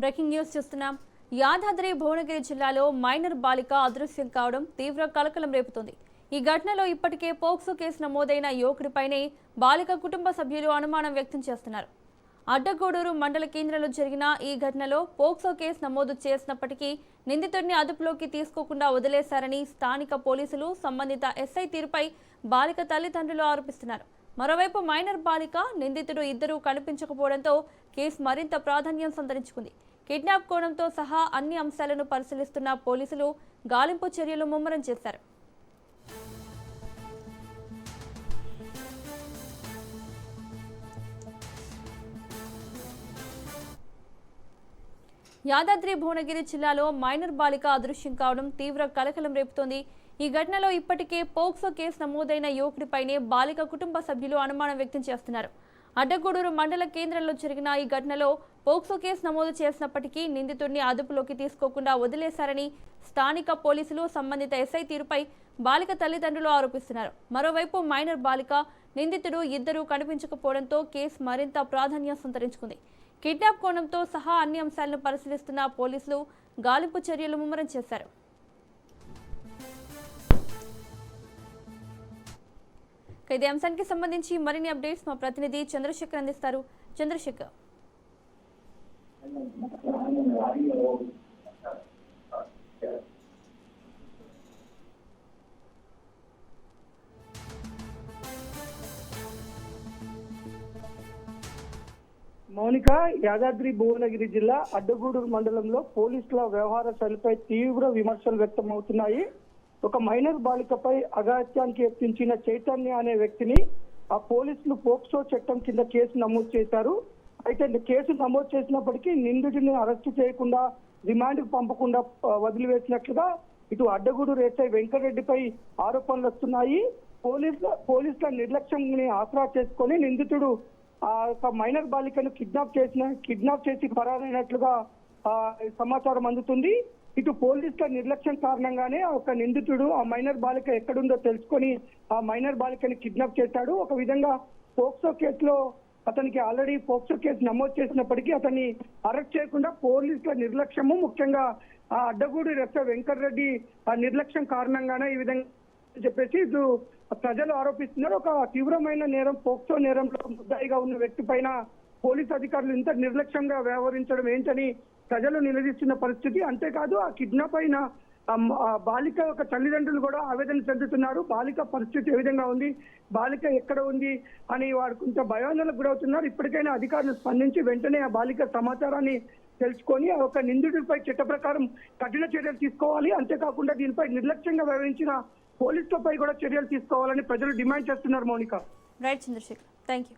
Breaking news చూస్తున్నాం. యాదాద్రి భువనగిరి జిల్లాలో minor బాలిక అదృశ్యం కావడం తీవ్ర కలకలం రేపుతోంది. ఈ ఘటనలో ఇప్పటికే పోక్సో కేసు నమోదైన యువకుడిపైనే బాలిక కుటుంబ సభ్యులు అనుమానం వ్యక్తం చేస్తున్నారు. అడ్డగూడూరు మండల కేంద్రంలో జరిగిన ఈ ఘటనలో పోక్సో కేసు నమోదు చేసినప్పటికీ నిందితుడిని అదుపులోకి తీసుకోకుండా వదిలేశారని స్థానిక పోలీసులు సంబంధిత ఎస్ఐ తీరుపై బాలిక తల్లిదండ్రులు ఆరోపిస్తున్నారు. మరోవైపు మైనర్ బాలిక నిందితుడు ఇద్దరూ కనిపించకపోవడంతో కేసు మరింత ప్రాధాన్యం సంతరించుకుంది. కిడ్నాప్ కోణంతో సహా అన్ని అంశాలను పరిశీలిస్తున్న పోలీసులు గాలింపు చర్యలు ముమ్మరం చేశారు. యాదాద్రి భువనగిరి జిల్లాలో మైనర్ బాలిక అదృశ్యం కావడం తీవ్ర కలకలం రేపుతోంది. ఈ ఘటనలో ఇప్పటికే పోక్సో కేసు నమోదైన యువకుడిపైనే బాలిక కుటుంబ సభ్యులు అనుమానం వ్యక్తం చేస్తున్నారు. అడ్డగూడూరు మండల కేంద్రంలో జరిగిన ఈ ఘటనలో పోక్సో కేసు నమోదు చేసినప్పటికీ నిందితుడిని అదుపులోకి తీసుకోకుండా వదిలేశారని స్థానిక పోలీసులు సంబంధిత ఎస్ఐ తీరుపై బాలిక తల్లిదండ్రులు ఆరోపిస్తున్నారు. మరోవైపు మైనర్ బాలిక నిందితుడు ఇద్దరూ కనిపించకపోవడంతో కేసు మరింత ప్రాధాన్యం సంతరించుకుంది. కిడ్నాప్ కోణంతో సహా అన్ని అంశాలను పరిశీలిస్తున్న పోలీసులు గాలింపు చర్యలు ముమ్మరం చేశారు. ఇదే అంశానికి సంబంధించి మరిన్ని అప్డేట్స్ మా ప్రతినిధి చంద్రశేఖర్ అందిస్తారు. చంద్రశేఖర్, మౌనిక, యాదాద్రి భువనగిరి జిల్లా అడ్డగూడూరు మండలంలో పోలీసుల వ్యవహార శైలిపై తీవ్ర విమర్శలు వ్యక్తమవుతున్నాయి. ఒక మైనర్ బాలికపై అఘాత్యానికి యత్నించిన చైతన్య అనే వ్యక్తిని ఆ పోలీసులు పోక్సో చట్టం కింద కేసు నమోదు చేశారు. అయితే కేసు నమోదు చేసినప్పటికీ నిందితుడిని అరెస్టు చేయకుండా రిమాండ్కు పంపకుండా వదిలివేసినట్లుగా ఇటు అడ్డగూడూరు ఎస్ఐ వెంకటరెడ్డిపై ఆరోపణలు వస్తున్నాయి. పోలీసుల నిర్లక్ష్యంని ఆసరా చేసుకొని నిందితుడు ఒక మైనర్ బాలికను కిడ్నాప్ చేసి పరారైనట్లుగా సమాచారం అందుతుంది. ఇటు పోలీసుల నిర్లక్ష్యం కారణంగానే ఒక నిందితుడు ఆ మైనర్ బాలిక ఎక్కడుందో తెలుసుకొని ఆ మైనర్ బాలికని కిడ్నాప్ చేశాడు. ఒక విధంగా పోక్సో కేసులో అతనికి ఆల్రెడీ పోక్సో కేసు నమోదు చేసినప్పటికీ అతన్ని అరెస్ట్ చేయకుండా పోలీసుల నిర్లక్ష్యము, ముఖ్యంగా ఆ అడ్డగూడూరు ఎస్ఐ వెంకటరెడ్డి ఆ నిర్లక్ష్యం కారణంగానే ఈ విధంగా చెప్పేసి ఇటు ప్రజలు ఆరోపిస్తున్నారు. ఒక తీవ్రమైన నేరం, పోక్సో నేరంలో ముద్దాయిగా ఉన్న వ్యక్తి పైన పోలీసు అధికారులు ఇంత నిర్లక్ష్యంగా వ్యవహరించడం ఏంటని ప్రజలు నిలదీస్తున్న పరిస్థితి. అంతేకాదు ఆ కిడ్నాప్ అయిన బాలిక యొక్క తల్లిదండ్రులు కూడా ఆవేదన చెందుతున్నారు. బాలిక పరిస్థితి ఏ విధంగా ఉంది, బాలిక ఎక్కడ ఉంది అని వారు కొంచెం భయాందోళనకు గురవుతున్నారు. ఇప్పటికైనా అధికారులు స్పందించి వెంటనే ఆ బాలిక సమాచారాన్ని తెలుసుకొని ఆ ఒక నిందితుడిపై చట్ట ప్రకారం కఠిన చర్యలు తీసుకోవాలి. అంతేకాకుండా దీనిపై నిర్లక్ష్యంగా వ్యవహరించిన పోలీసులపై కూడా చర్యలు తీసుకోవాలని ప్రజలు డిమాండ్ చేస్తున్నారు. Mounika. Right Chandrashekar, thank you.